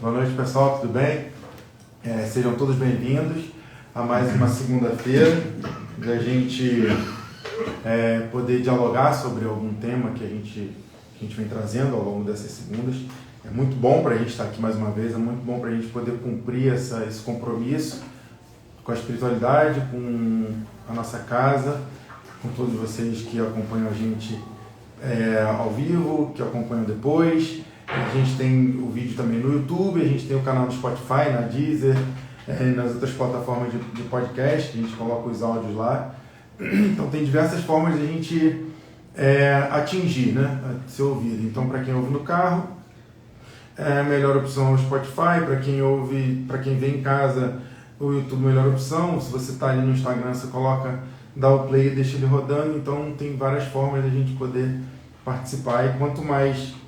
Boa noite, pessoal, tudo bem? Sejam todos bem-vindos a mais uma segunda-feira da gente poder dialogar sobre algum tema que a gente vem trazendo ao longo dessas segundas. É muito bom para a gente estar aqui mais uma vez, é muito bom para a gente poder cumprir esse compromisso com a espiritualidade, com a nossa casa, com todos vocês que acompanham a gente ao vivo, que acompanham depois. A gente tem o vídeo também no YouTube, a gente tem o canal no Spotify, na Deezer, nas outras plataformas de podcast, a gente coloca os áudios lá. Então tem diversas formas de a gente atingir, né, ser ouvido. Então para quem ouve no carro, a melhor opção é o Spotify. Para quem vem em casa, o YouTube é a melhor opção. Se você está ali no Instagram, você dá o play e deixa ele rodando. Então tem várias formas de a gente poder participar, e quanto mais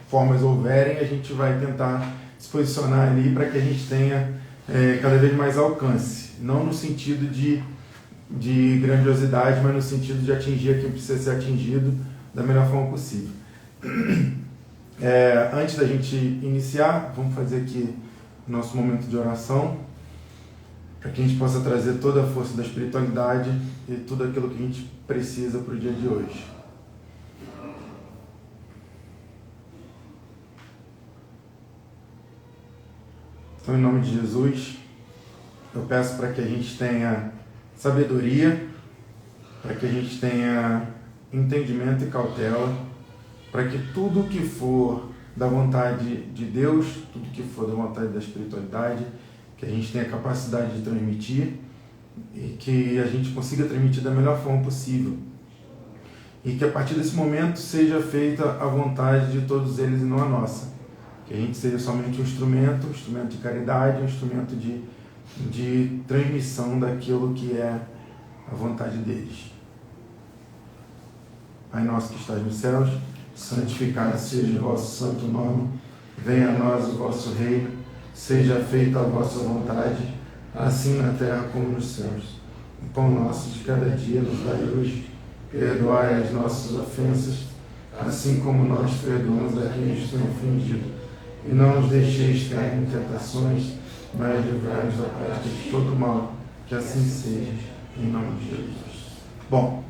formas houverem, a gente vai tentar se posicionar ali para que a gente tenha cada vez mais alcance, não no sentido de grandiosidade, mas no sentido de atingir quem precisa ser atingido da melhor forma possível. Antes da gente iniciar, vamos fazer aqui o nosso momento de oração, para que a gente possa trazer toda a força da espiritualidade e tudo aquilo que a gente precisa para o dia de hoje. Então, em nome de Jesus, eu peço para que a gente tenha sabedoria, para que a gente tenha entendimento e cautela, para que tudo que for da vontade de Deus, tudo que for da vontade da espiritualidade, que a gente tenha capacidade de transmitir e que a gente consiga transmitir da melhor forma possível. E que a partir desse momento seja feita a vontade de todos eles e não a nossa. Que a gente seja somente um instrumento de caridade, um instrumento de transmissão daquilo que é a vontade deles. Pai nosso que estás nos céus, santificado seja o vosso santo nome, venha a nós o vosso reino, seja feita a vossa vontade, assim na terra como nos céus. O pão nosso de cada dia nos dai hoje, perdoai as nossas ofensas, assim como nós perdoamos a quem nos tem ofendido. E não nos deixeis cair em tentações, mas livrai-nos da prática de todo mal, que assim seja, em nome de Jesus. Bom,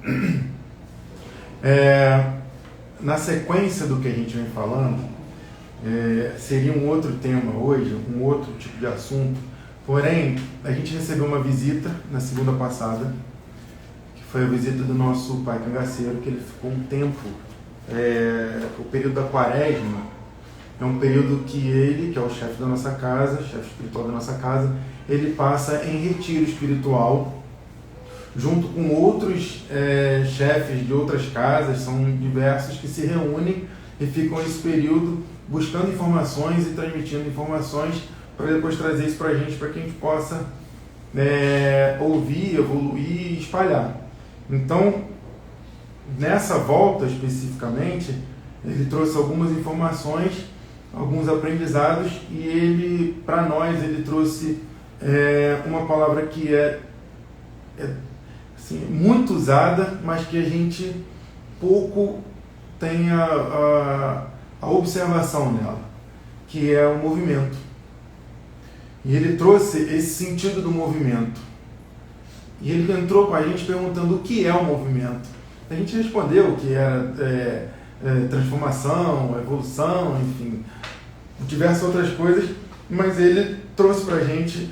na sequência do que a gente vem falando, seria um outro tema hoje, um outro tipo de assunto, porém, a gente recebeu uma visita na segunda passada, que foi a visita do nosso pai cangaceiro, que ele ficou um tempo, o período da quaresma. É um período que ele, que é o chefe da nossa casa, chefe espiritual da nossa casa, ele passa em retiro espiritual, junto com outros chefes de outras casas, são diversos que se reúnem e ficam esse período buscando informações e transmitindo informações para depois trazer isso para a gente que a gente possa ouvir, evoluir e espalhar. Então, nessa volta especificamente, ele trouxe algumas informações, alguns aprendizados, e ele, para nós, ele trouxe uma palavra que é assim, muito usada, mas que a gente pouco tem a observação nela, que é o movimento. E ele trouxe esse sentido do movimento. E ele entrou com a gente perguntando o que é o movimento. A gente respondeu que era transformação, evolução, enfim, diversas outras coisas, mas ele trouxe para a gente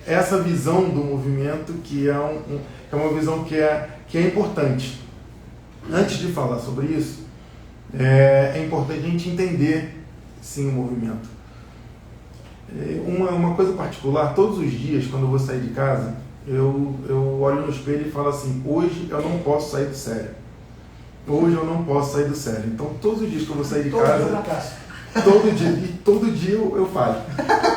essa visão do movimento, que é uma visão que é importante. Antes de falar sobre isso, é importante a gente entender, sim, o movimento. Uma coisa particular, todos os dias, quando eu vou sair de casa, eu olho no espelho e falo assim: hoje eu não posso sair do sério. Hoje eu não posso sair do sério. Então, todos os dias que eu vou sair de casa, todo dia eu falo,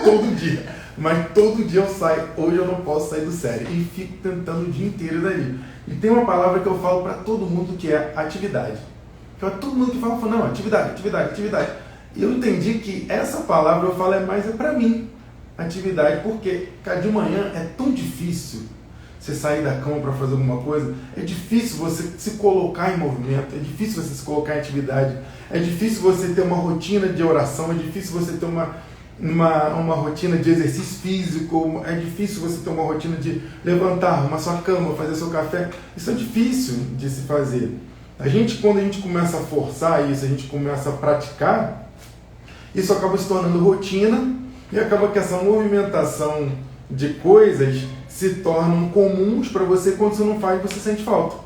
todo dia. Mas todo dia eu saio, hoje eu não posso sair do sério. E fico tentando o dia inteiro dali. E tem uma palavra que eu falo para todo mundo, que é atividade. Todo mundo que fala, não, atividade. E eu entendi que essa palavra eu falo mais para mim, atividade, porque, cara, de manhã é tão difícil você sair da cama para fazer alguma coisa, é difícil você se colocar em movimento, é difícil você se colocar em atividade, é difícil você ter uma rotina de oração, é difícil você ter uma rotina de exercício físico, é difícil você ter uma rotina de levantar, arrumar sua cama, fazer seu café. Isso é difícil de se fazer. Quando a gente começa a forçar isso, a gente começa a praticar, isso acaba se tornando rotina e acaba que essa movimentação de coisas se tornam comuns para você. Quando você não faz, você sente falta.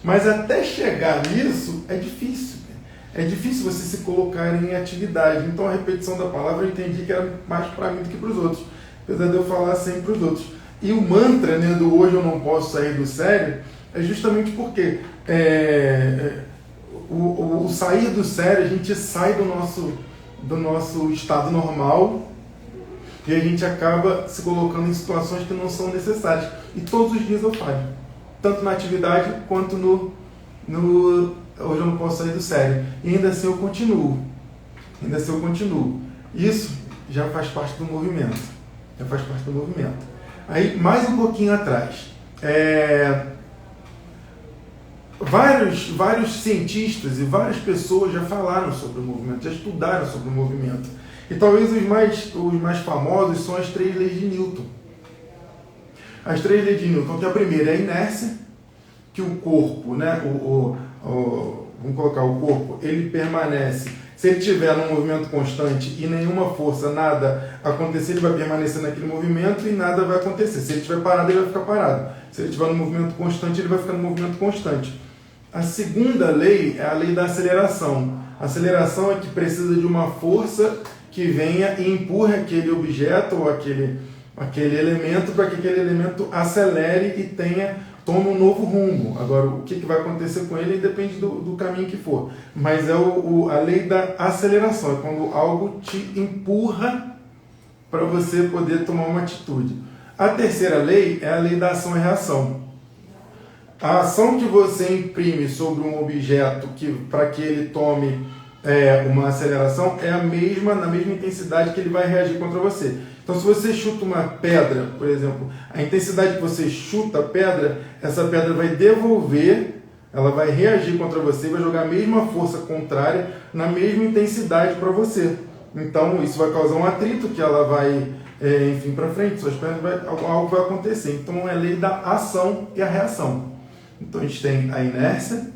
Mas até chegar nisso é difícil. É difícil você se colocar em atividade. Então a repetição da palavra eu entendi que era mais para mim do que para os outros. Apesar de eu falar sempre para os outros. E o mantra, né, do hoje eu não posso sair do sério é justamente porque o sair do sério, a gente sai do nosso estado normal e a gente acaba se colocando em situações que não são necessárias. E todos os dias eu falho. Tanto na atividade quanto no hoje eu não posso sair do sério. E ainda assim eu continuo. Isso já faz parte do movimento. Aí, mais um pouquinho atrás. Vários cientistas e várias pessoas já falaram sobre o movimento, já estudaram sobre o movimento. E talvez os mais famosos são as 3 leis de Newton. As 3 leis de Newton, que a primeira é a inércia, que o corpo, né, vamos colocar o corpo, ele permanece, se ele estiver num movimento constante e nenhuma força, nada acontecer, ele vai permanecer naquele movimento e nada vai acontecer. Se ele estiver parado, ele vai ficar parado. Se ele estiver num movimento constante, ele vai ficar num movimento constante. A segunda lei é a lei da aceleração. A aceleração é que precisa de uma força que venha e empurre aquele objeto ou aquele elemento para que aquele elemento acelere e tome um novo rumo. Agora, o que vai acontecer com ele depende do caminho que for. Mas é a lei da aceleração, é quando algo te empurra para você poder tomar uma atitude. A terceira lei é a lei da ação e reação. A ação que você imprime sobre um objeto para que ele tome uma aceleração é na mesma intensidade que ele vai reagir contra você. Então, se você chuta uma pedra, por exemplo, a intensidade que você chuta a pedra, essa pedra vai devolver, ela vai reagir contra você, vai jogar a mesma força contrária na mesma intensidade para você. Então, isso vai causar um atrito que ela vai, para frente, suas pernas, algo vai acontecer. Então, é a lei da ação e a reação. Então, a gente tem a inércia,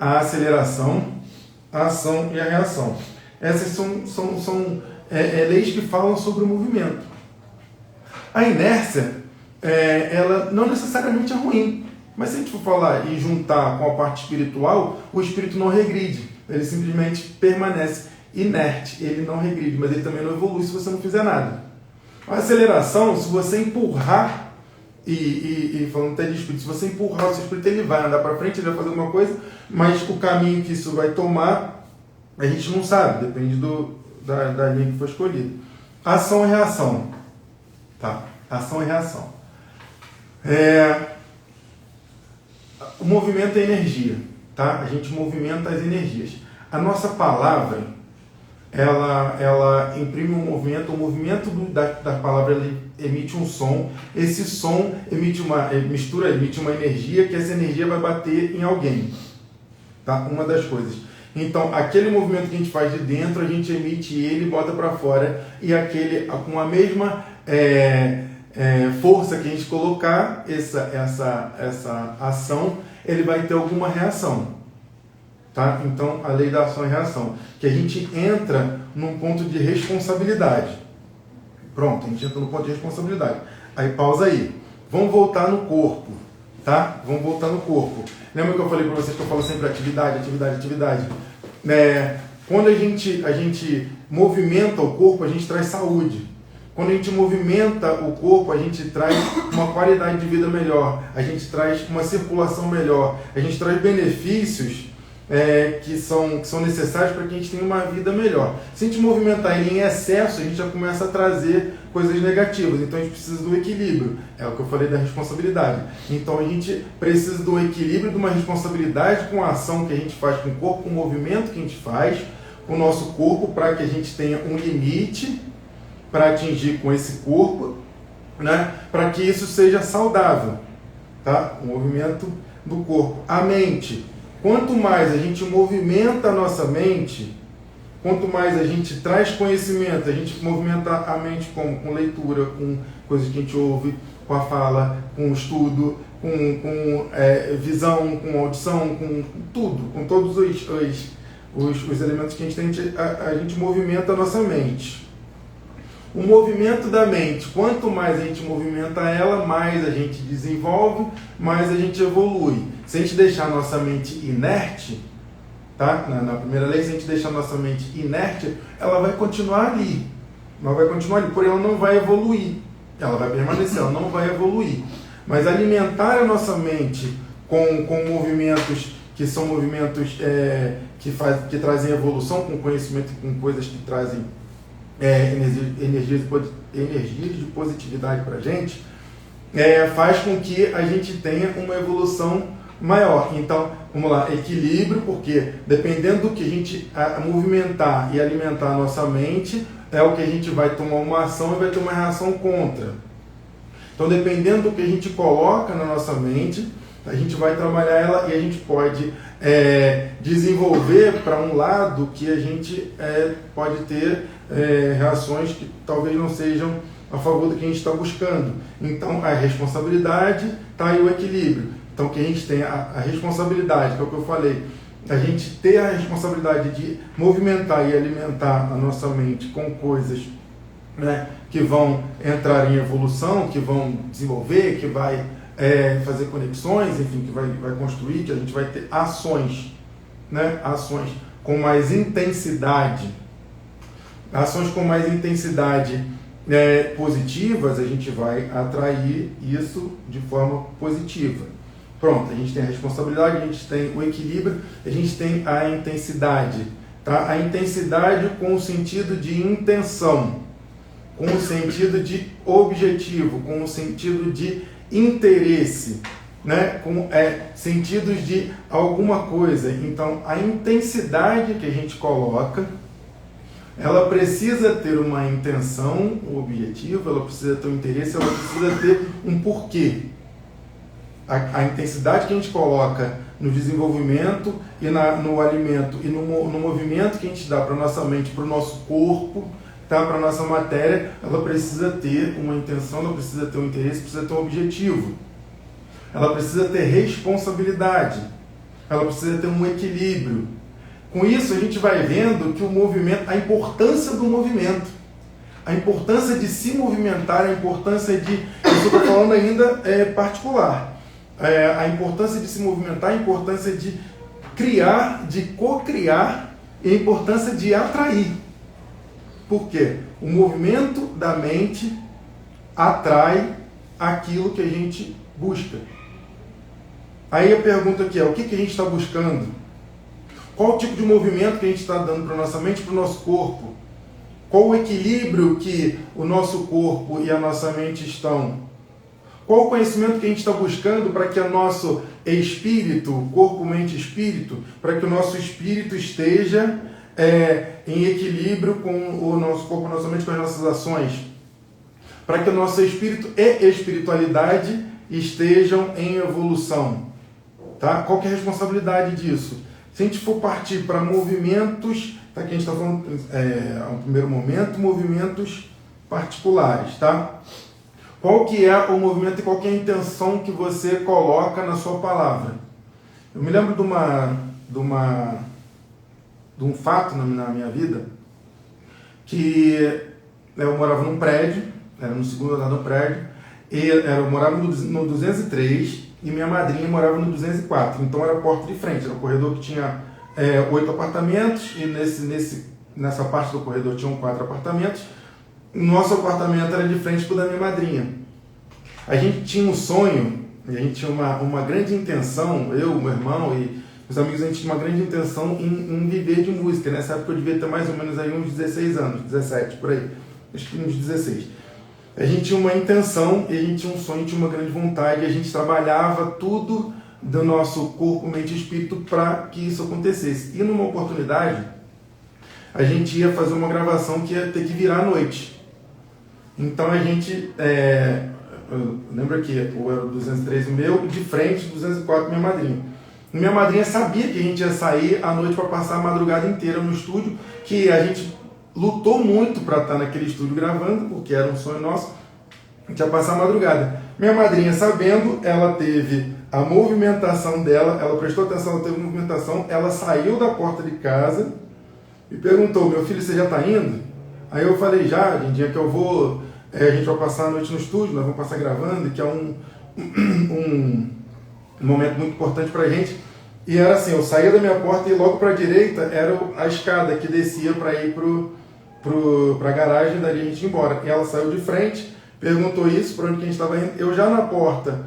a aceleração, a ação e a reação. Essas são leis que falam sobre o movimento. A inércia, ela não necessariamente é ruim, mas se a gente for falar e juntar com a parte espiritual, o espírito não regride, ele simplesmente permanece inerte, ele não regride, mas ele também não evolui se você não fizer nada. A aceleração, se você empurrar, e falando até de espírito, se você empurrar o seu espírito, ele vai andar para frente, ele vai fazer alguma coisa, mas o caminho que isso vai tomar, a gente não sabe, depende da linha que foi escolhida. Ação e reação. Tá? Ação e reação. O movimento é energia. Tá? A gente movimenta as energias. A nossa palavra, ela imprime um movimento. O movimento da palavra ele emite um som. Esse som emite uma energia, que essa energia vai bater em alguém. Tá? Uma das coisas. Então, aquele movimento que a gente faz de dentro, a gente emite ele e bota para fora. E aquele, com a mesma força que a gente colocar, essa ação, ele vai ter alguma reação. Tá? Então, a lei da ação e reação. Que a gente entra num ponto de responsabilidade. Pronto, a gente entra no ponto de responsabilidade. Aí, pausa aí. Vamos voltar no corpo. Tá? Vamos voltar no corpo. Lembra que eu falei para vocês que eu falo sempre atividade? Quando a gente movimenta o corpo, a gente traz saúde. Quando a gente movimenta o corpo, a gente traz uma qualidade de vida melhor. A gente traz uma circulação melhor. A gente traz benefícios que são necessários para que a gente tenha uma vida melhor. Se a gente movimentar ele em excesso, a gente já começa a trazer coisas negativas. Então a gente precisa do equilíbrio. É o que eu falei da responsabilidade. Então a gente precisa do equilíbrio, de uma responsabilidade com a ação que a gente faz com o corpo, com o movimento que a gente faz com o nosso corpo, para que a gente tenha um limite para atingir com esse corpo, né? Para que isso seja saudável. Tá? O movimento do corpo. A mente. Quanto mais a gente movimenta a nossa mente, quanto mais a gente traz conhecimento, a gente movimenta a mente com leitura, com coisas que a gente ouve, com a fala, com estudo, com visão, com audição, com tudo, com todos os elementos que a gente tem, a gente movimenta a nossa mente. O movimento da mente, quanto mais a gente movimenta ela, mais a gente desenvolve, mais a gente evolui. Se a gente deixar a nossa mente inerte, tá? Na primeira lei, se a gente deixar a nossa mente inerte, ela vai continuar ali. Porém ela não vai evoluir. Ela vai permanecer, ela não vai evoluir. Mas alimentar a nossa mente com movimentos que são movimentos que trazem evolução, com conhecimento, com coisas que trazem energias de positividade para a gente, faz com que a gente tenha uma evolução maior. Então, vamos lá, equilíbrio, porque dependendo do que a gente movimentar e alimentar a nossa mente, é o que a gente vai tomar uma ação e vai ter uma reação contra. Então, dependendo do que a gente coloca na nossa mente, a gente vai trabalhar ela e a gente pode desenvolver para um lado que a gente pode ter reações que talvez não sejam a favor do que a gente está buscando. Então, a responsabilidade está aí o equilíbrio. Então, que a gente tem a responsabilidade, que é o que eu falei, a gente ter a responsabilidade de movimentar e alimentar a nossa mente com coisas, né, que vão entrar em evolução, que vão desenvolver, que vai fazer conexões, enfim, que vai construir, que a gente vai ter ações, né, ações com mais intensidade. Ações com mais intensidade positivas, a gente vai atrair isso de forma positiva. Pronto, a gente tem a responsabilidade, a gente tem o equilíbrio, a gente tem a intensidade. Tá? A intensidade com o sentido de intenção, com o sentido de objetivo, com o sentido de interesse, né? Com sentidos de alguma coisa. Então, a intensidade que a gente coloca, ela precisa ter uma intenção, um objetivo, ela precisa ter um interesse, ela precisa ter um porquê. A intensidade que a gente coloca no desenvolvimento e no alimento e no movimento que a gente dá para a nossa mente, para o nosso corpo, tá? Para a nossa matéria, ela precisa ter uma intenção, ela precisa ter um interesse, precisa ter um objetivo. Ela precisa ter responsabilidade, ela precisa ter um equilíbrio. Com isso, a gente vai vendo que o movimento, a importância do movimento, a importância de se movimentar, a importância de, isso eu estou falando ainda particular, a importância de se movimentar, a importância de criar, de co-criar e a importância de atrair. Por quê? O movimento da mente atrai aquilo que a gente busca. Aí a pergunta aqui é, o que a gente está buscando? Qual o tipo de movimento que a gente está dando para a nossa mente, para o nosso corpo? Qual o equilíbrio que o nosso corpo e a nossa mente estão? Qual o conhecimento que a gente está buscando para que o nosso espírito, corpo, mente, espírito, para que o nosso espírito esteja em equilíbrio com o nosso corpo, a nossa mente, com as nossas ações? Para que o nosso espírito e espiritualidade estejam em evolução. Tá? Qual que é a responsabilidade disso? Se a gente for partir para movimentos, tá? Que a gente está falando, no primeiro momento, movimentos particulares, tá? Qual que é o movimento e qual que é a intenção que você coloca na sua palavra? Eu me lembro de um fato na minha vida, que eu morava num prédio, era no segundo andar do prédio, e eu morava no 203 e minha madrinha morava no 204, então era a porta de frente, era um corredor que tinha 8 apartamentos e nessa parte do corredor tinham 4 apartamentos. Nosso apartamento era de frente para o da minha madrinha. A gente tinha um sonho, a gente tinha uma grande intenção, eu, meu irmão e os amigos, a gente tinha uma grande intenção em viver de música. Nessa época eu devia ter mais ou menos aí uns 16 anos, 17, por aí, acho que uns 16. A gente tinha uma intenção, e a gente tinha um sonho, tinha uma grande vontade, e a gente trabalhava tudo do nosso corpo, mente e espírito para que isso acontecesse. E numa oportunidade, a gente ia fazer uma gravação que ia ter que virar à noite. Então a gente, eu lembro aqui, era o 203 meu, de frente, 204 minha madrinha. Minha madrinha sabia que a gente ia sair à noite para passar a madrugada inteira no estúdio, que a gente lutou muito para estar naquele estúdio gravando, porque era um sonho nosso, a gente ia passar a madrugada. Minha madrinha, sabendo, ela teve a movimentação dela, ela prestou atenção, ela teve movimentação, ela saiu da porta de casa e perguntou: meu filho, você já está indo? Aí eu falei: já, Lindinha, que eu vou, a gente vai passar a noite no estúdio, nós vamos passar gravando, que é um momento muito importante pra gente. E era assim, eu saía da minha porta e logo para a direita era a escada que descia para ir para a garagem, dali a gente ia embora. E ela saiu de frente, perguntou isso, para onde que a gente estava indo. Eu já na porta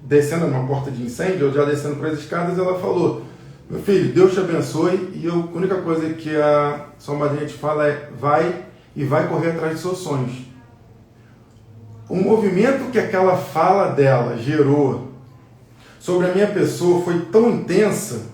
descendo numa porta de incêndio, eu já descendo para as escadas, ela falou: meu filho, Deus te abençoe, e a única coisa que a sua madrinha te fala é: vai correr atrás dos seus sonhos. O movimento que aquela fala dela gerou sobre a minha pessoa foi tão intensa.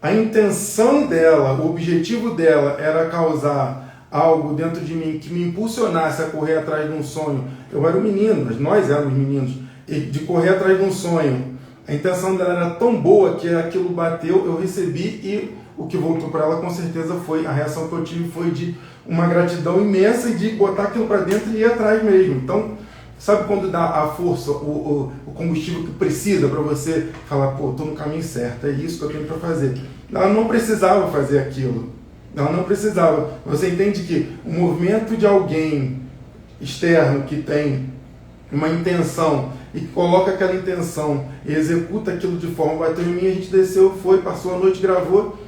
A intenção dela, o objetivo dela era causar algo dentro de mim que me impulsionasse a correr atrás de um sonho. Eu era um menino, nós éramos meninos, e de correr atrás de um sonho. A intenção dela era tão boa que aquilo bateu, eu recebi, e o que voltou para ela com certeza foi, a reação que eu tive foi de uma gratidão imensa e de botar aquilo para dentro e ir atrás mesmo. Então, sabe quando dá a força, o combustível que precisa para você falar: pô, estou no caminho certo, é isso que eu tenho para fazer. Ela não precisava fazer aquilo. Ela não precisava. Você entende que o movimento de alguém externo que tem uma intenção e coloca aquela intenção e executa aquilo de forma, bateu em mim, a gente desceu, foi, passou a noite, gravou.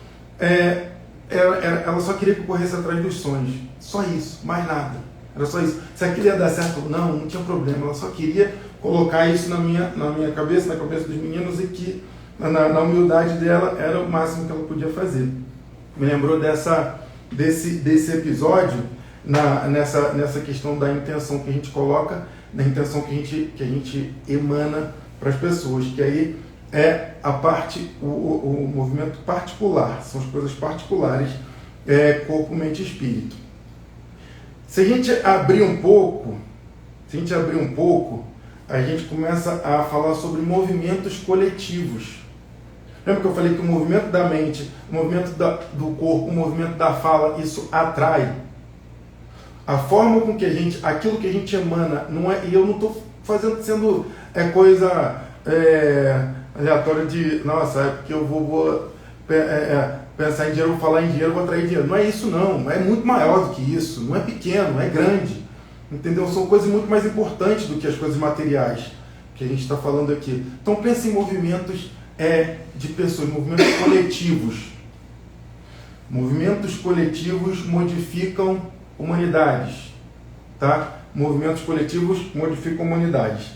Ela só queria que eu corresse atrás dos sonhos. Só isso, mais nada. Era só isso. Se aquilo ia dar certo ou não tinha problema. Ela só queria colocar isso na minha cabeça, na cabeça dos meninos, e que na humildade dela era o máximo que ela podia fazer. Me lembrou desse episódio nessa questão da intenção que a gente coloca, da intenção que a gente emana para as pessoas, que aí é a parte, o movimento particular, são as coisas particulares, corpo, mente e espírito. Se a gente abrir um pouco, a gente começa a falar sobre movimentos coletivos. Lembra que eu falei que o movimento da mente, o movimento do corpo, o movimento da fala, isso atrai? A forma com que aquilo que a gente emana, não é, e eu não estou sendo coisa aleatória de, nossa, é porque eu vou pensar em dinheiro, vou falar em dinheiro, vou atrair dinheiro. Não é isso não, é muito maior do que isso, não é pequeno, é grande. Entendeu? São coisas muito mais importantes do que as coisas materiais que a gente está falando aqui. Então pense em movimentos de pessoas, movimentos coletivos. Movimentos coletivos modificam humanidades, tá? Movimentos coletivos modificam humanidades.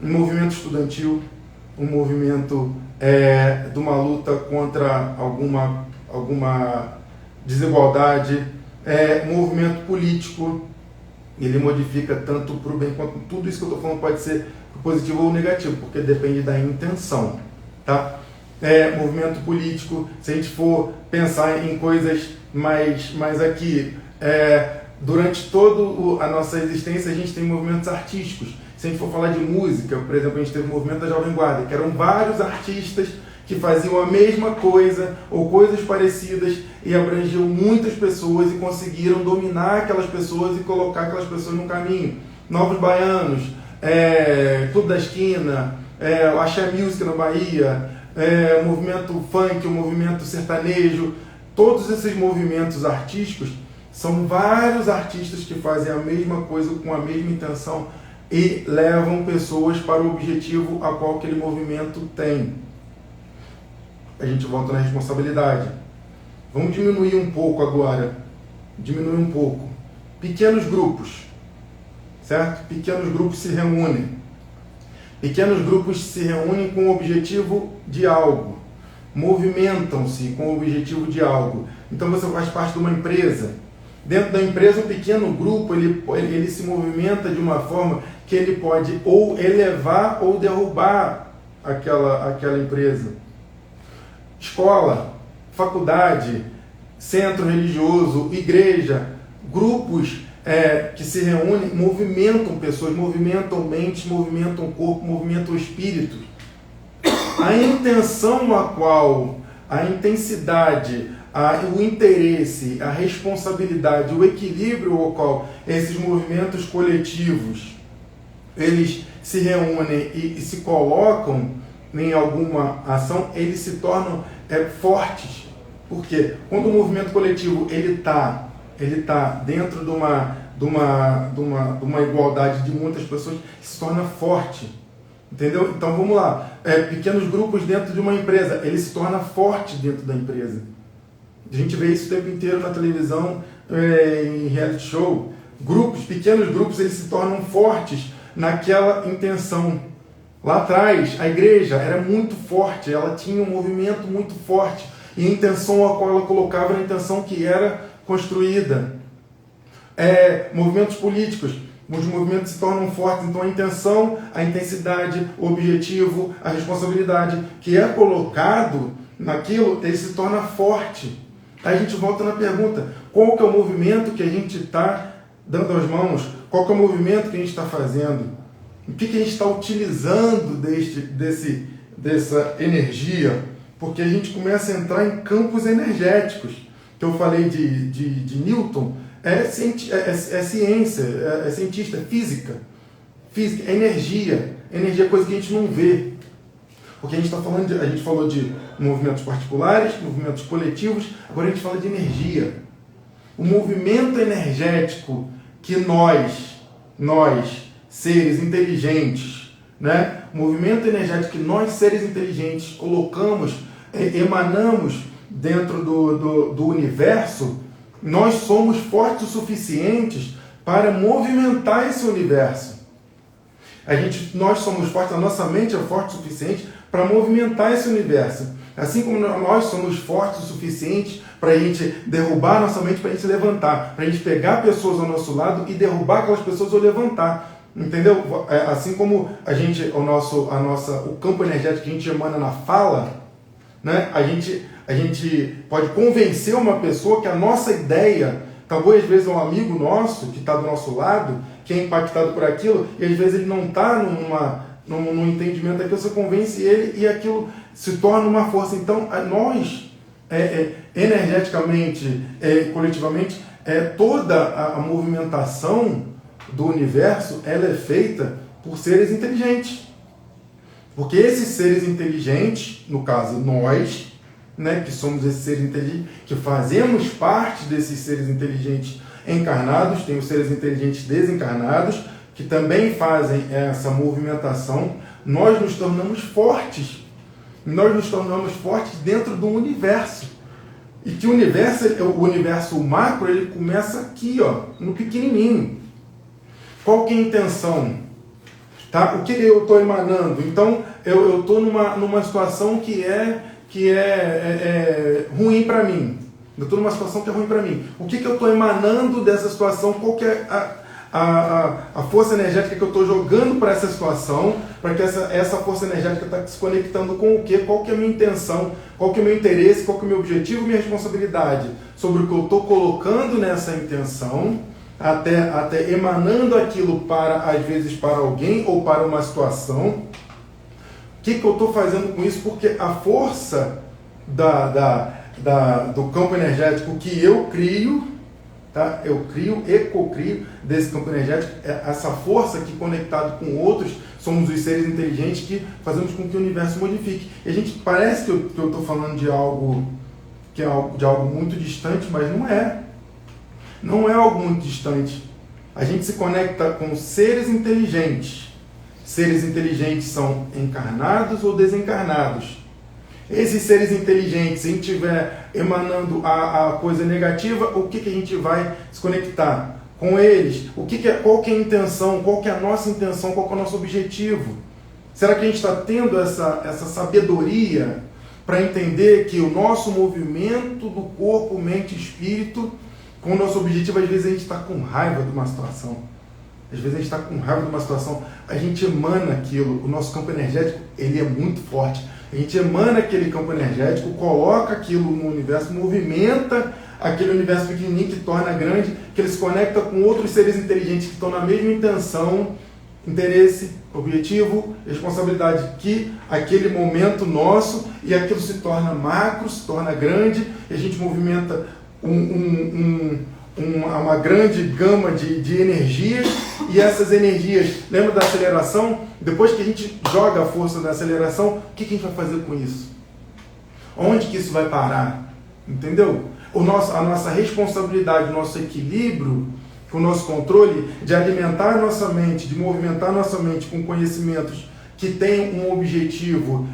Um movimento estudantil, um movimento de uma luta contra alguma desigualdade, um movimento político, ele modifica tanto para o bem quanto tudo isso que eu estou falando pode ser positivo ou negativo, porque depende da intenção, tá? Movimento político, se a gente for pensar em coisas mais aqui, durante toda a nossa existência a gente tem movimentos artísticos. Se a gente for falar de música, por exemplo, a gente teve o movimento da Jovem Guarda, que eram vários artistas que faziam a mesma coisa ou coisas parecidas e abrangiam muitas pessoas e conseguiram dominar aquelas pessoas e colocar aquelas pessoas no caminho. Novos Baianos, Clube da Esquina, o Axé Music na Bahia, o movimento funk, o movimento sertanejo, todos esses movimentos artísticos são vários artistas que fazem a mesma coisa com a mesma intenção e levam pessoas para o objetivo a qual aquele movimento tem. A gente volta na responsabilidade. Vamos diminuir um pouco agora. Diminuir um pouco. Pequenos grupos. Certo? Pequenos grupos se reúnem. Pequenos grupos se reúnem com o objetivo de algo. Movimentam-se com o objetivo de algo. Então você faz parte de uma empresa. Dentro da empresa, um pequeno grupo, ele se movimenta de uma forma que ele pode ou elevar ou derrubar aquela empresa. Escola, faculdade, centro religioso, igreja, grupos que se reúnem, movimentam pessoas, movimentam mentes, movimentam corpo, movimentam espírito. a intenção a qual, a intensidade, o interesse, a responsabilidade, o equilíbrio ao qual esses movimentos coletivos eles se reúnem e se colocam em alguma ação, eles se tornam fortes. Porque quando o movimento coletivo ele tá dentro de uma igualdade de muitas pessoas, se torna forte. Entendeu? Então vamos lá. Pequenos grupos dentro de uma empresa, ele se torna forte dentro da empresa. A gente vê isso o tempo inteiro na televisão, em reality show. Pequenos grupos, eles se tornam fortes naquela intenção. Lá atrás, a igreja era muito forte, ela tinha um movimento muito forte. E a intenção a qual ela colocava era a intenção que era construída. Movimentos políticos, os movimentos se tornam fortes, então a intenção, a intensidade, o objetivo, a responsabilidade que é colocado naquilo, ele se torna forte. Aí a gente volta na pergunta, qual que é o movimento que a gente está dando as mãos? Qual que é o movimento que a gente está fazendo? O que a gente está utilizando dessa energia? Porque a gente começa a entrar em campos energéticos. Que eu falei de Newton, é ciência, é cientista, física, é energia. Energia é coisa que a gente não vê. Porque a gente falou de movimentos particulares, movimentos coletivos, agora a gente fala de energia. O movimento energético que nós, seres inteligentes, né? O movimento energético que nós, seres inteligentes, colocamos, emanamos dentro do universo, nós somos fortes o suficientes para movimentar esse universo. Nós somos fortes, a nossa mente é forte o suficiente para movimentar esse universo. Assim como nós somos fortes o suficiente para a gente derrubar a nossa mente, para a gente levantar, para a gente pegar pessoas ao nosso lado e derrubar aquelas pessoas ou levantar. Entendeu? Assim como o campo energético que a gente emana na fala, né? A gente pode convencer uma pessoa que a nossa ideia, talvez às vezes um amigo nosso que está do nosso lado, que é impactado por aquilo, e às vezes ele não está num entendimento, a pessoa convence ele e aquilo se torna uma força. Então, nós, energeticamente, coletivamente, toda a movimentação do universo, ela é feita por seres inteligentes. Porque esses seres inteligentes, no caso nós, né, que somos esses seres inteligentes, que fazemos parte desses seres inteligentes encarnados, tem os seres inteligentes desencarnados, que também fazem essa movimentação, nós nos tornamos fortes. Nós nos tornamos fortes dentro do universo. E que o universo macro, ele começa aqui, no pequenininho. Qual que é a intenção? Tá? O que eu estou emanando? Então, eu estou numa situação que é ruim para mim. Eu estou numa situação que é ruim para mim. O que eu estou emanando dessa situação? Qual que é a força energética que eu estou jogando para essa situação? Para que essa força energética está se conectando com o quê? Qual que é a minha intenção? Qual que é o meu interesse? Qual que é o meu objetivo e minha responsabilidade? Sobre o que eu estou colocando nessa intenção, até emanando aquilo às vezes para alguém ou para uma situação. O que eu estou fazendo com isso? Porque a força do campo energético que eu crio, tá? Eu crio e co-crio desse campo energético, essa força que, conectado com outros, somos os seres inteligentes que fazemos com que o universo modifique. E a gente parece que eu estou falando de algo muito distante, mas não é. Não é algo muito distante. A gente se conecta com seres inteligentes. Seres inteligentes são encarnados ou desencarnados. Esses seres inteligentes, se a gente estiver emanando a coisa negativa, o que a gente vai se conectar com eles? Qual que é a intenção? Qual que é a nossa intenção? Qual que é o nosso objetivo? Será que a gente está tendo essa sabedoria para entender que o nosso movimento do corpo, mente e espírito, com o nosso objetivo, às vezes a gente está com raiva de uma situação. Às vezes a gente está com raiva de uma situação, a gente emana aquilo, o nosso campo energético, ele é muito forte. A gente emana aquele campo energético, coloca aquilo no universo, movimenta aquele universo pequenininho que torna grande, que ele se conecta com outros seres inteligentes que estão na mesma intenção interesse, objetivo, responsabilidade, que aquele momento nosso e aquilo se torna macro, se torna grande, e a gente movimenta uma grande gama de energias, e essas energias, lembra da aceleração? Depois que a gente joga a força da aceleração, o que a gente vai fazer com isso? Onde que isso vai parar? Entendeu? A nossa responsabilidade, o nosso equilíbrio, o nosso controle de alimentar a nossa mente, de movimentar a nossa mente com conhecimentos que têm um objetivo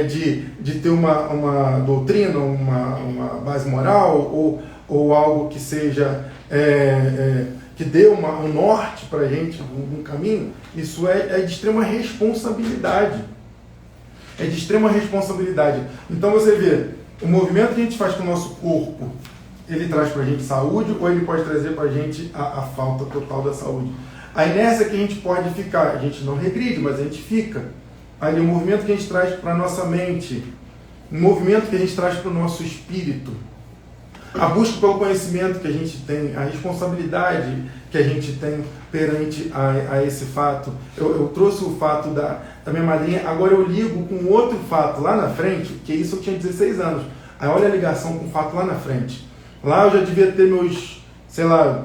de ter uma doutrina, uma base moral, ou algo que seja que dê um norte para a gente, um caminho, isso é de extrema responsabilidade. É de extrema responsabilidade. Então você vê, o movimento que a gente faz com o nosso corpo, ele traz para a gente saúde, ou ele pode trazer para a gente a falta total da saúde. A inércia que a gente pode ficar, a gente não regride, mas a gente fica. Aí o movimento que a gente traz para a nossa mente, o movimento que a gente traz para o nosso espírito, a busca pelo conhecimento que a gente tem, a responsabilidade que a gente tem perante a esse fato. Eu trouxe o fato da minha madrinha, agora eu ligo com outro fato lá na frente, que isso eu tinha 16 anos. Aí olha a ligação com o fato lá na frente. Lá eu já devia ter meus,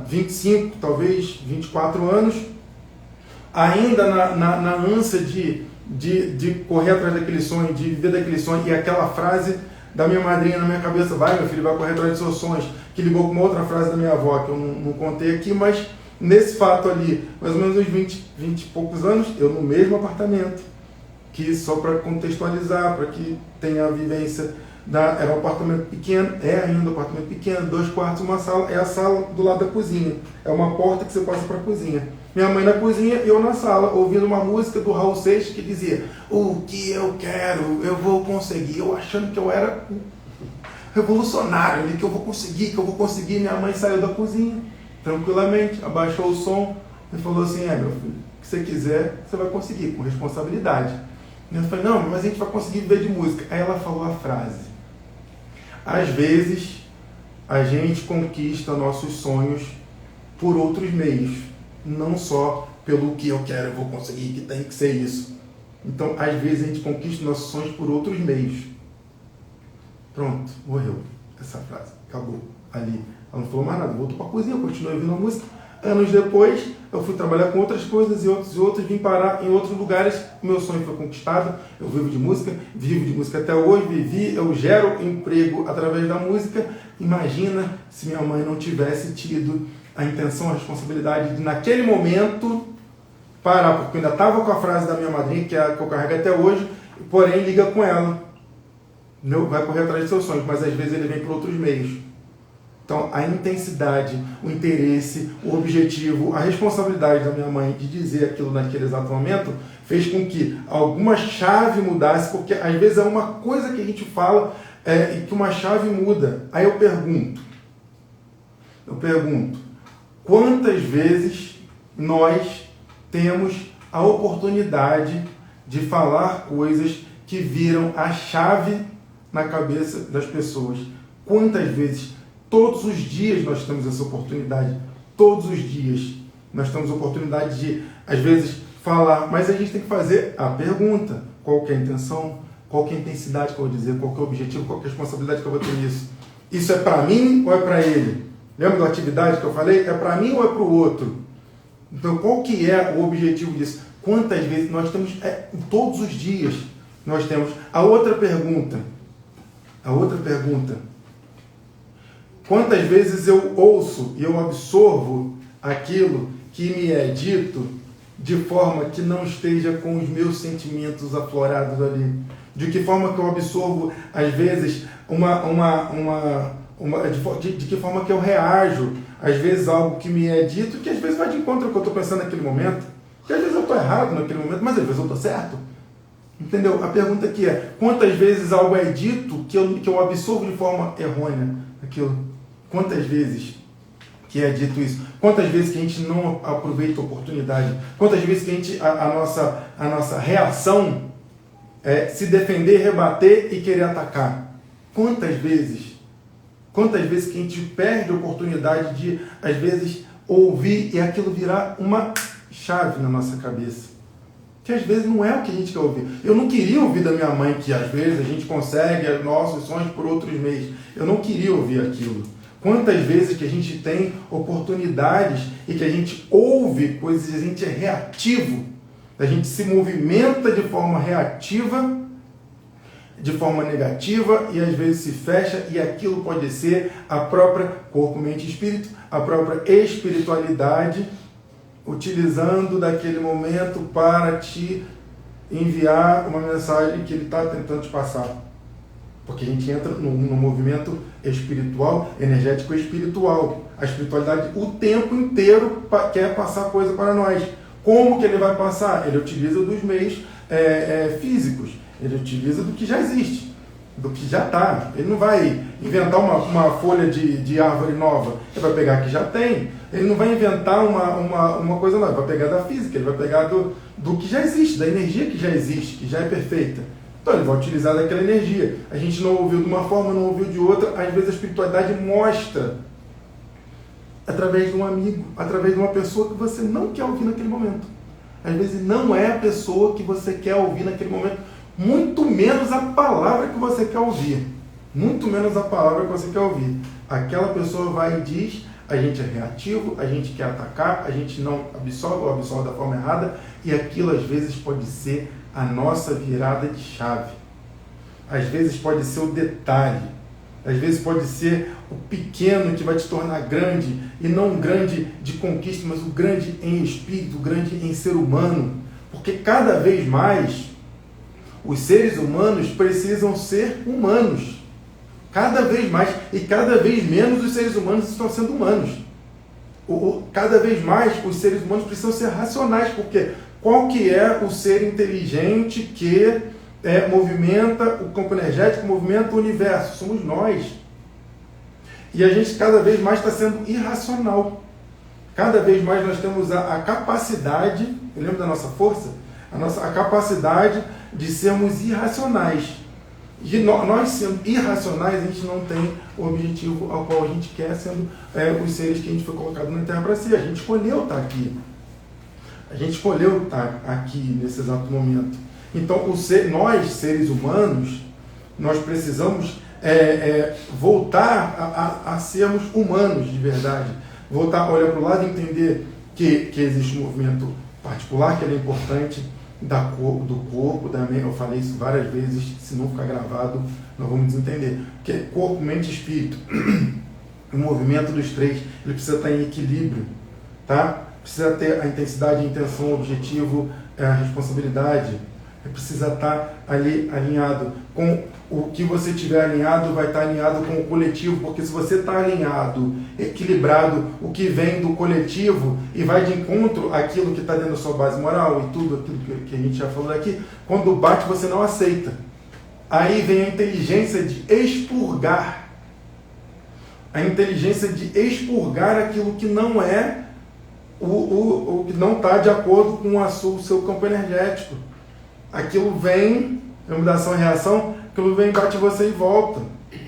25, talvez 24 anos, ainda na ânsia de correr atrás daquele sonho, de viver daquele sonho, e aquela frase da minha madrinha na minha cabeça, vai meu filho, vai correr atrás dos seus sonhos, que ligou com uma outra frase da minha avó, que eu não contei aqui, mas nesse fato ali, mais ou menos uns 20 e poucos anos, eu no mesmo apartamento, que só para contextualizar, para que tenha a vivência, era um apartamento pequeno, é ainda um apartamento pequeno, 2 quartos, uma sala, é a sala do lado da cozinha, é uma porta que você passa para a cozinha. Minha mãe na cozinha e eu na sala, ouvindo uma música do Raul Seixas que dizia: o que eu quero, eu vou conseguir. Eu achando que eu era revolucionário, que eu vou conseguir. Minha mãe saiu da cozinha, tranquilamente, abaixou o som e falou assim: meu filho, o que você quiser, você vai conseguir, com responsabilidade. E eu falei: não, mas a gente vai conseguir viver de música. Aí ela falou a frase: às vezes, a gente conquista nossos sonhos por outros meios. Não só pelo que eu quero, eu vou conseguir, que tem que ser isso. Então, às vezes, a gente conquista nossos sonhos por outros meios. Pronto, morreu essa frase. Acabou ali. Ela não falou mais nada, voltou para a cozinha, continuei ouvindo a música. Anos depois, eu fui trabalhar com outras coisas e outros, vim parar em outros lugares. O meu sonho foi conquistado. Eu vivo de música até hoje, eu gero emprego através da música. Imagina se minha mãe não tivesse tido a intenção, a responsabilidade de, naquele momento, parar, porque eu ainda estava com a frase da minha madrinha, que eu carrego até hoje, porém liga com ela. Vai correr atrás de seus sonhos, mas às vezes ele vem por outros meios. Então, a intensidade, o interesse, o objetivo, a responsabilidade da minha mãe de dizer aquilo naquele exato momento fez com que alguma chave mudasse, porque às vezes é uma coisa que a gente fala e que uma chave muda. Aí eu pergunto, quantas vezes nós temos a oportunidade de falar coisas que viram a chave na cabeça das pessoas? Quantas vezes? Todos os dias nós temos essa oportunidade. Todos os dias nós temos a oportunidade de, às vezes, falar. Mas a gente tem que fazer a pergunta. Qual que é a intenção? Qual que é a intensidade que eu vou dizer? Qual que é o objetivo? Qual que é a responsabilidade que eu vou ter nisso? Isso é para mim ou é para ele? Lembra da atividade que eu falei? É para mim ou é para o outro? Então, qual que é o objetivo disso? Quantas vezes nós temos... todos os dias nós temos. A outra pergunta. Quantas vezes eu ouço e eu absorvo aquilo que me é dito de forma que não esteja com os meus sentimentos aflorados ali? De que forma que eu absorvo, às vezes, de que forma que eu reajo, às vezes, algo que me é dito, que às vezes vai de encontro ao que eu estou pensando naquele momento, que às vezes eu estou errado naquele momento, mas às vezes eu estou certo. Entendeu? A pergunta aqui é: quantas vezes algo é dito que eu absorvo de forma errônea aquilo? Quantas vezes que é dito isso? Quantas vezes que a gente não aproveita a oportunidade? Quantas vezes que a nossa reação é se defender, rebater e querer atacar? Quantas vezes? Quantas vezes que a gente perde a oportunidade de, às vezes, ouvir e aquilo virar uma chave na nossa cabeça? que às vezes não é o que a gente quer ouvir. Eu não queria ouvir da minha mãe que às vezes a gente consegue nossos sonhos por outros meios. Eu não queria ouvir aquilo. Quantas vezes que a gente tem oportunidades e que a gente ouve coisas, a gente é reativo, a gente se movimenta de forma reativa, de forma negativa, e às vezes se fecha, e aquilo pode ser a própria corpo, mente e espírito, a própria espiritualidade, utilizando daquele momento para te enviar uma mensagem que ele está tentando te passar. Porque a gente entra no movimento espiritual, energético espiritual. A espiritualidade o tempo inteiro quer passar coisa para nós. Como que ele vai passar? Ele utiliza dos meios físicos. Ele utiliza do que já existe, do que já está. Ele não vai inventar uma folha de árvore nova. Ele vai pegar que já tem. Ele não vai inventar uma coisa nova. Ele vai pegar da física, ele vai pegar do que já existe, da energia que já existe, que já é perfeita. Então ele vai utilizar daquela energia. A gente não ouviu de uma forma, não ouviu de outra. Às vezes a espiritualidade mostra através de um amigo, através de uma pessoa que você não quer ouvir naquele momento. Às vezes não é a pessoa que você quer ouvir naquele momento, muito menos a palavra que você quer ouvir. Muito menos a palavra que você quer ouvir. Aquela pessoa vai e diz, a gente é reativo, a gente quer atacar, a gente não absorve ou absorve da forma errada, e aquilo às vezes pode ser a nossa virada de chave. Às vezes pode ser o detalhe. Às vezes pode ser o pequeno que vai te tornar grande, e não um grande de conquista, mas o grande em espírito, o grande em ser humano. Porque cada vez mais os seres humanos precisam ser humanos. Cada vez mais, e cada vez menos os seres humanos estão sendo humanos. Cada vez mais os seres humanos precisam ser racionais, porque qual que é o ser inteligente que movimenta o campo energético, movimenta o universo? Somos nós. E a gente cada vez mais está sendo irracional. Cada vez mais nós temos a capacidade, eu lembro da nossa força, a capacidade de sermos irracionais. E nós sendo irracionais, a gente não tem o objetivo ao qual a gente quer, sendo os seres que a gente foi colocado na Terra para ser. A gente escolheu estar aqui. A gente escolheu estar aqui nesse exato momento. Então, nós, seres humanos, nós precisamos voltar a sermos humanos de verdade. Voltar a olhar para o lado e entender que existe um movimento particular, que ele é importante, do corpo, da mente. Eu falei isso várias vezes, se não ficar gravado, nós vamos desentender. Que é corpo, mente e espírito. O movimento dos três, ele precisa estar em equilíbrio, tá? Precisa ter a intensidade, a intenção, o objetivo, a responsabilidade. Precisa estar ali alinhado. Com o que você tiver alinhado, vai estar alinhado com o coletivo, porque se você está alinhado, equilibrado, o que vem do coletivo e vai de encontro àquilo que está dentro da sua base moral e tudo aquilo que a gente já falou aqui, quando bate você não aceita. Aí vem a inteligência de expurgar. A inteligência de expurgar aquilo que não é o que não está de acordo com o seu campo energético. Aquilo vem, lembra da ação e reação, aquilo vem, bate você e volta.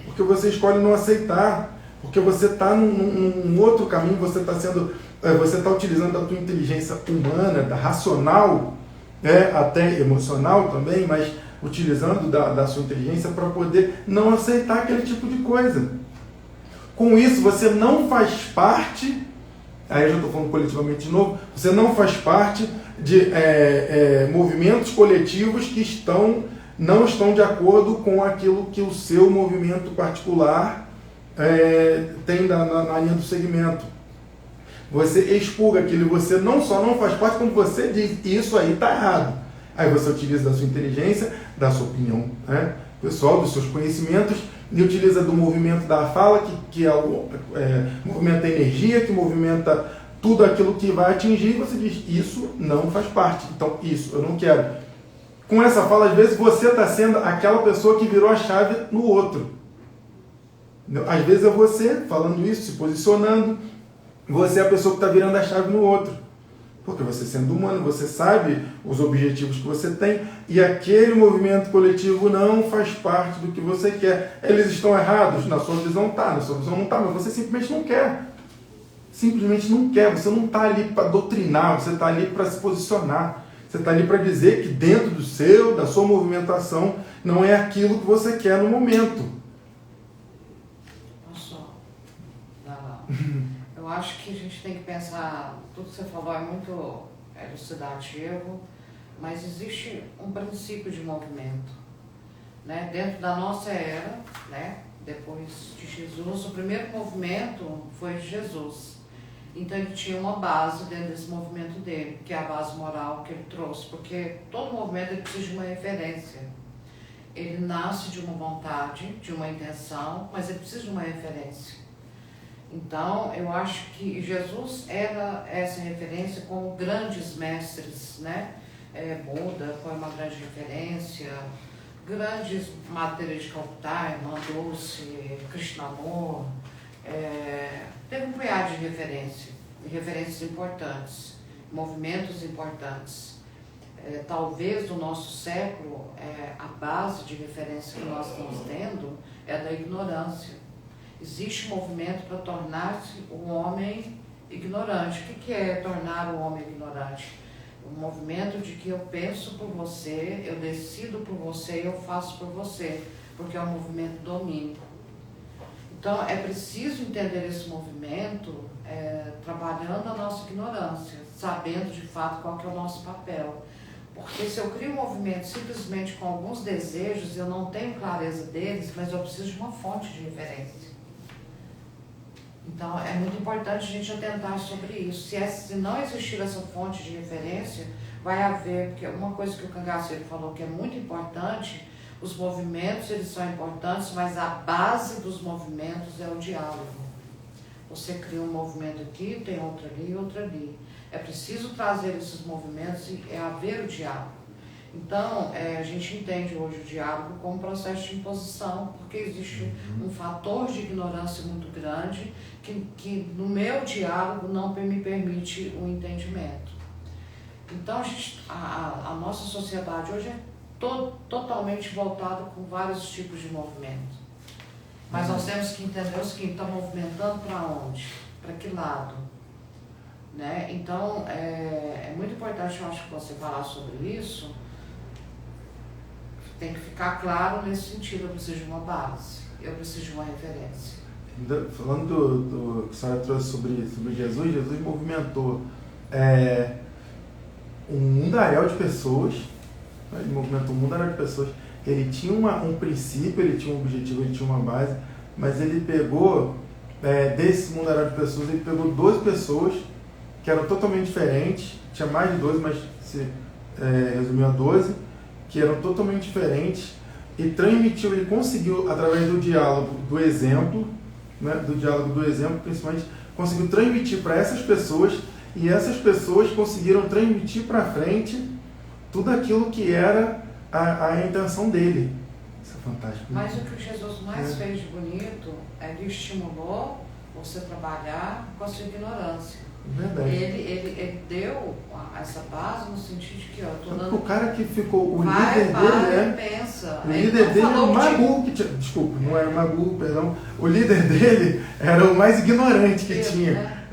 Porque você escolhe não aceitar. Porque você está num outro caminho, você está utilizando a tua inteligência humana, da racional, até emocional também, mas utilizando da sua inteligência para poder não aceitar aquele tipo de coisa. Com isso, você não faz parte, aí eu já estou falando coletivamente de novo, você não faz parte de movimentos coletivos que não estão de acordo com aquilo que o seu movimento particular tem na linha do segmento. Você expurga aquilo, você não só não faz parte, como você diz, isso aí está errado. Aí você utiliza da sua inteligência, da sua opinião pessoal, dos seus conhecimentos, e utiliza do movimento da fala, que é o movimento da energia, que movimenta tudo aquilo que vai atingir, você diz, isso não faz parte, então isso eu não quero. Com essa fala, às vezes você está sendo aquela pessoa que virou a chave no outro. Às vezes é você falando isso, se posicionando, você é a pessoa que está virando a chave no outro. Porque você sendo humano, você sabe os objetivos que você tem, e aquele movimento coletivo não faz parte do que você quer. Eles estão errados? Na sua visão está, na sua visão não está, mas você simplesmente não quer. Simplesmente não quer, você não está ali para doutrinar, você está ali para se posicionar. Você está ali para dizer que dentro da sua movimentação, não é aquilo que você quer no momento. Posso dar? Eu acho que a gente tem que pensar, tudo que você falou é muito elucidativo, mas existe um princípio de movimento, né? Dentro da nossa era, né? Depois de Jesus, o primeiro movimento foi de Jesus. Então ele tinha uma base dentro desse movimento dele, que é a base moral que ele trouxe, porque todo movimento ele precisa de uma referência. Ele nasce de uma vontade, de uma intenção, mas ele precisa de uma referência. Então, eu acho que Jesus era essa referência com grandes mestres, né? Buda foi uma grande referência, grandes matérias de Calcutá, Irmã Dulce, Krishnamurti, teve um punhado de referências importantes, movimentos importantes. Talvez no nosso século, a base de referência que nós estamos tendo é da ignorância. Existe um movimento para tornar-se o homem ignorante. O que é tornar o homem ignorante? Um movimento de que eu penso por você, eu decido por você e eu faço por você, porque é um movimento domínio. Então, é preciso entender esse movimento trabalhando a nossa ignorância, sabendo de fato qual que é o nosso papel. Porque se eu crio um movimento simplesmente com alguns desejos, eu não tenho clareza deles, mas eu preciso de uma fonte de referência. Então, é muito importante a gente atentar sobre isso. Se não existir essa fonte de referência, vai haver, porque uma coisa que o Cangaceiro falou que é muito importante, os movimentos eles são importantes, mas a base dos movimentos é o diálogo. Você cria um movimento aqui, tem outro ali e outro ali. É preciso trazer esses movimentos e haver o diálogo. Então, a gente entende hoje o diálogo como um processo de imposição, porque existe um fator de ignorância muito grande que no meu diálogo não me permite o entendimento. Então, a nossa sociedade hoje é totalmente voltada com vários tipos de movimento. Mas nós temos que entender o seguinte, está movimentando para onde? Para que lado? Né? Então, é muito importante, eu acho, que você falar sobre isso. Tem que ficar claro nesse sentido, eu preciso de uma base, eu preciso de uma referência. Falando do que a senhora trouxe sobre Jesus movimentou um mundaréu de pessoas, né? Ele movimentou um mundaréu de pessoas, ele tinha um princípio, ele tinha um objetivo, ele tinha uma base, mas ele pegou, desse mundaréu de pessoas, ele pegou 12 pessoas que eram totalmente diferentes, tinha mais de 12, mas se resumiu a 12, que eram totalmente diferentes, e transmitiu, ele conseguiu, através do diálogo do exemplo, né, principalmente, conseguiu transmitir para essas pessoas, e essas pessoas conseguiram transmitir para frente tudo aquilo que era a intenção dele. Isso é fantástico. Mas o que Jesus mais fez de bonito é que estimulou você trabalhar com a sua ignorância. Verdade. Ele deu essa base no sentido de que, eu tô dando... O cara que ficou, o vai, líder dele pensa. O líder dele era o mais burro que tinha. Desculpa, não era o mais burro, perdão. O líder dele era o mais ignorante que tinha. Né?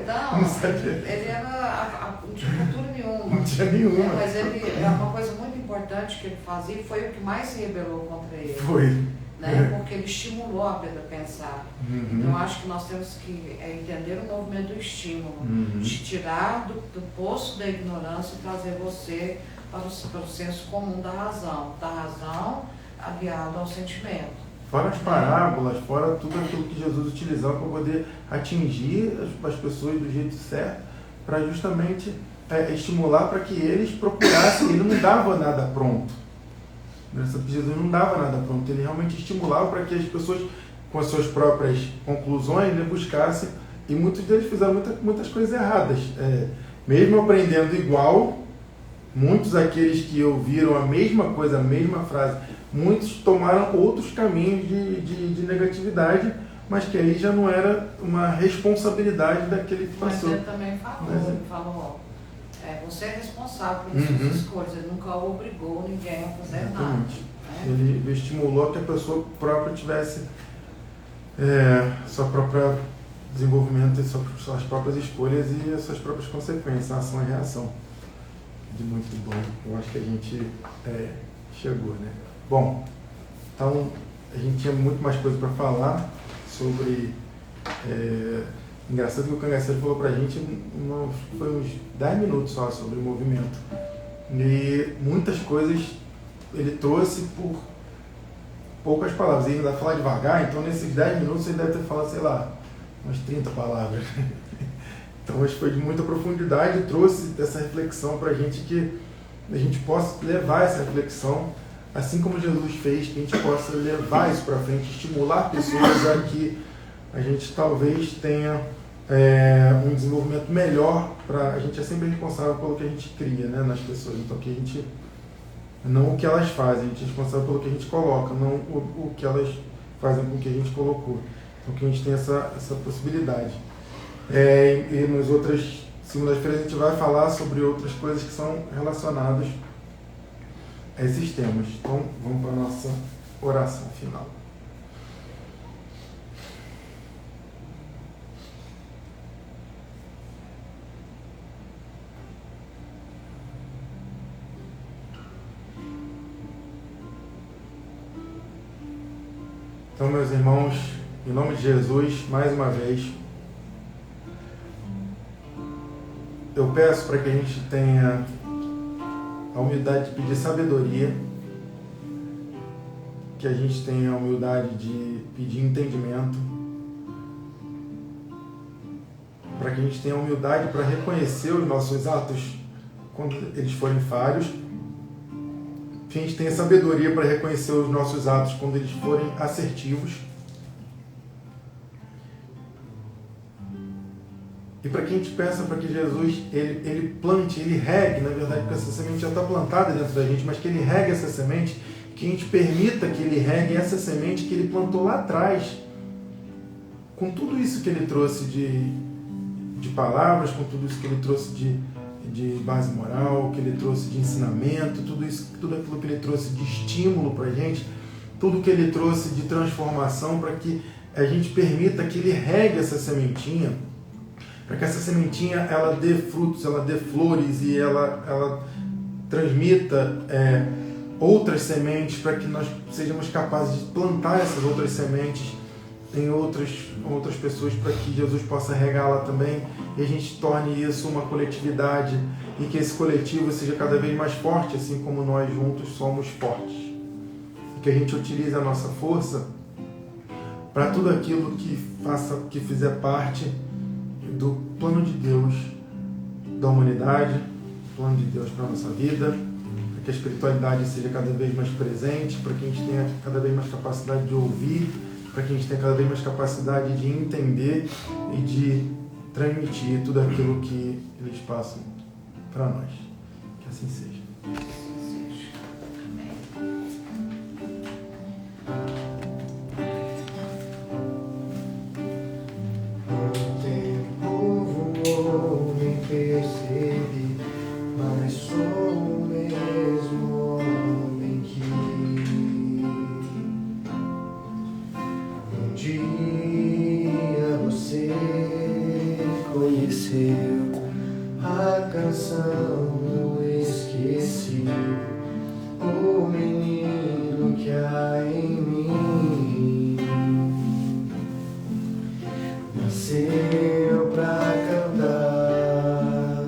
Então, não sabia. Ele era, não tinha cultura nenhuma. Não tinha nenhuma. Mas ele, uma coisa muito importante que ele fazia, e foi o que mais se rebelou contra ele. Foi. Né? Porque ele estimulou a Pedro a pensar. Uhum. Então, eu acho que nós temos que entender o movimento do estímulo, de tirar do poço da ignorância e trazer você para o senso comum da razão aliado ao sentimento. Fora as parábolas, fora tudo aquilo que Jesus utilizava para poder atingir as pessoas do jeito certo, para justamente estimular para que eles procurassem. Ele não dava nada pronto. Jesus não dava nada pronto, ele realmente estimulava para que as pessoas, com as suas próprias conclusões, buscassem, e muitos deles fizeram muitas coisas erradas. Mesmo aprendendo igual, muitos aqueles que ouviram a mesma coisa, a mesma frase, muitos tomaram outros caminhos de negatividade, mas que aí já não era uma responsabilidade daquele que passou. Mas ele também falou, você é responsável pelas suas escolhas, ele nunca obrigou ninguém a fazer nada. Né? Ele estimulou que a pessoa própria tivesse seu próprio desenvolvimento, suas próprias escolhas e as suas próprias consequências, a ação e reação. de muito bom. Eu acho que a gente chegou, né? Bom, então a gente tinha muito mais coisa para falar sobre... engraçado que o Cangaceiro falou para a gente, foi uns 10 minutos só sobre o movimento. E muitas coisas ele trouxe por poucas palavras. Ele ainda fala devagar, então nesses 10 minutos ele deve ter falado, sei lá, umas 30 palavras. Então acho que foi de muita profundidade e trouxe essa reflexão para a gente, que a gente possa levar essa reflexão, assim como Jesus fez, que a gente possa levar isso para frente, estimular pessoas a que a gente talvez tenha um desenvolvimento melhor. A gente é sempre responsável pelo que a gente cria, né, nas pessoas, então que a gente, não o que elas fazem, a gente é responsável pelo que a gente coloca, não o que elas fazem com o que a gente colocou. Então que a gente tem essa possibilidade. E nas outras segundas-feiras a gente vai falar sobre outras coisas que são relacionadas a esses temas. Então vamos para a nossa oração final. Então, meus irmãos, em nome de Jesus, mais uma vez, eu peço para que a gente tenha a humildade de pedir sabedoria, que a gente tenha a humildade de pedir entendimento, para que a gente tenha a humildade para reconhecer os nossos atos quando eles forem falhos, que a gente tenha sabedoria para reconhecer os nossos atos quando eles forem assertivos, e para que a gente peça para que Jesus ele plante, ele regue, na verdade, porque essa semente já está plantada dentro da gente, mas que ele regue essa semente, que a gente permita que ele regue essa semente que ele plantou lá atrás, com tudo isso que ele trouxe de palavras, com tudo isso que ele trouxe de base moral, que ele trouxe de ensinamento, tudo aquilo que ele trouxe de estímulo para a gente, tudo que ele trouxe de transformação, para que a gente permita que ele regue essa sementinha, para que essa sementinha ela dê frutos, ela dê flores e ela transmita outras sementes, para que nós sejamos capazes de plantar essas outras sementes em outras pessoas, para que Jesus possa regá-la também, e a gente torne isso uma coletividade, e que esse coletivo seja cada vez mais forte, assim como nós juntos somos fortes. E que a gente utilize a nossa força para tudo aquilo que fizer parte do plano de Deus da humanidade, plano de Deus para a nossa vida, para que a espiritualidade seja cada vez mais presente, para que a gente tenha cada vez mais capacidade de ouvir, para que a gente tenha cada vez mais capacidade de entender e de transmitir tudo aquilo que eles passam para nós. Que assim seja. O tempo voou, nem percebi, mas sou o mesmo homem que um dia você conheceu. A canção eu esqueci, o menino que há em mim nasceu pra cantar,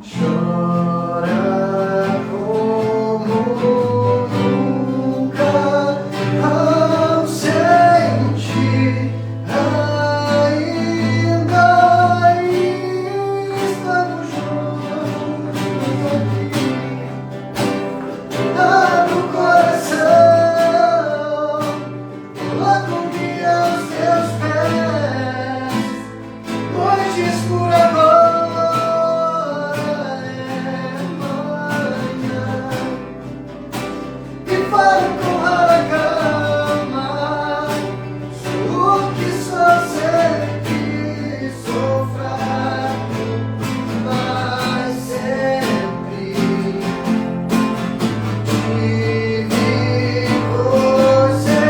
chora como nunca, ausente ainda estamos juntos aqui. Abre o coração, coloco-me aos teus pés. Noite escura agora é manhã, e falo com a calma, o que só sei que sou fraco, mas sempre tive você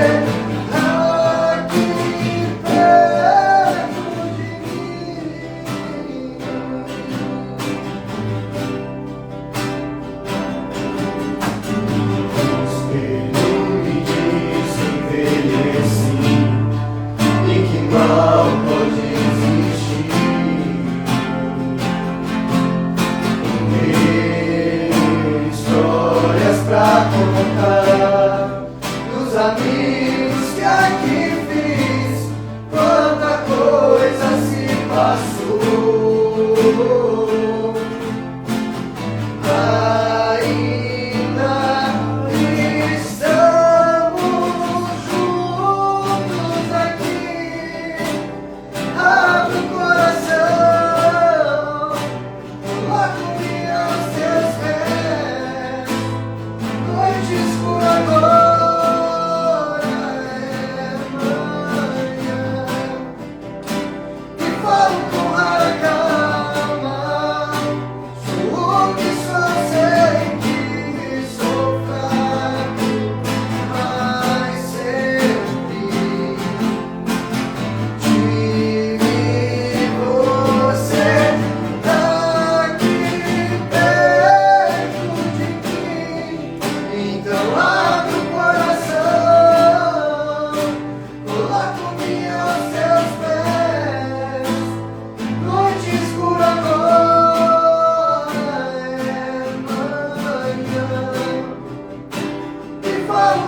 que fiz, quanta coisa se passou. Ainda estamos juntos aqui. Abre o coração, coloco-me aos teus pés. Noite escura agora é manhã. E falo com rara calma, sou o que só sei que sou fraco, mas sempre tive você aqui perto de mim. Então abre o coração, coloco-me aos teus pés. Noite escura agora é manhã. E falo